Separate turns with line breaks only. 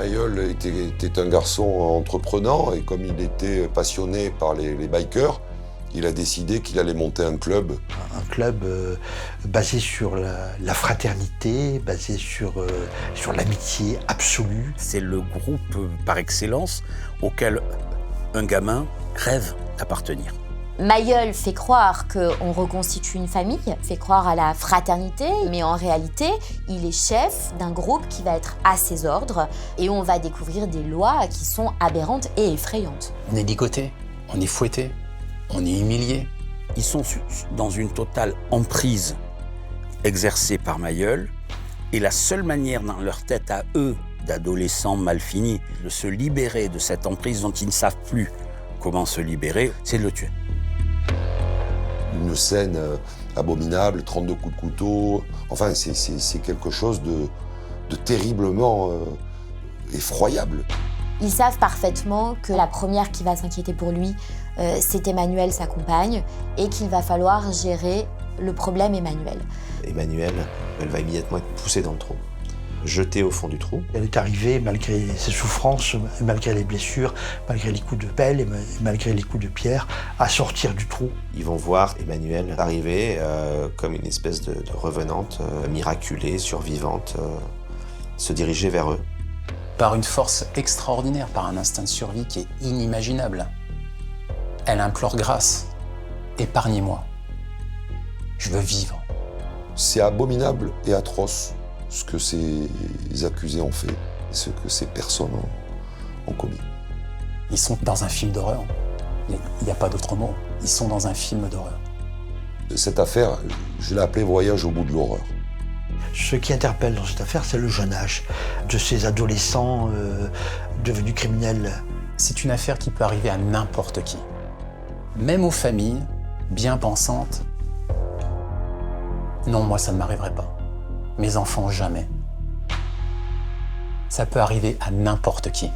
Mayol était un garçon entreprenant et comme il était passionné par les bikers, il a décidé qu'il allait monter un club.
Un club basé sur la fraternité, basé sur l'amitié absolue.
C'est le groupe par excellence auquel un gamin rêve d'appartenir.
Mayol fait croire qu'on reconstitue une famille, fait croire à la fraternité, mais en réalité, il est chef d'un groupe qui va être à ses ordres et on va découvrir des lois qui sont aberrantes et effrayantes.
On est ligoté, on est fouetté, on est humilié.
Ils sont dans une totale emprise exercée par Mayol et la seule manière dans leur tête à eux, d'adolescents mal finis, de se libérer de cette emprise dont ils ne savent plus comment se libérer, c'est de le tuer.
Une scène abominable, 32 coups de couteau. Enfin, c'est quelque chose de terriblement effroyable.
Ils savent parfaitement que la première qui va s'inquiéter pour lui, c'est Emmanuelle, sa compagne, et qu'il va falloir gérer le problème Emmanuelle.
Emmanuelle, elle va immédiatement être poussée dans le trou, jetée au fond du trou.
Elle est arrivée, malgré ses souffrances, malgré les blessures, malgré les coups de pelle et malgré les coups de pierre, à sortir du trou.
Ils vont voir Emmanuelle arriver comme une espèce de revenante, miraculée, survivante, se diriger vers eux.
Par une force extraordinaire, par un instinct de survie qui est inimaginable. Elle implore grâce. Épargnez-moi. Je veux vivre.
C'est abominable et atroce ce que ces accusés ont fait, ce que ces personnes ont commis.
Ils sont dans un film d'horreur. Il n'y a pas d'autre mot. Ils sont dans un film d'horreur.
Cette affaire, je l'ai appelée Voyage au bout de l'horreur.
Ce qui interpelle dans cette affaire, c'est le jeune âge de ces adolescents devenus criminels.
C'est une affaire qui peut arriver à n'importe qui. Même aux familles bien pensantes. Non, moi, ça ne m'arriverait pas. Mes enfants, jamais. Ça peut arriver à n'importe qui.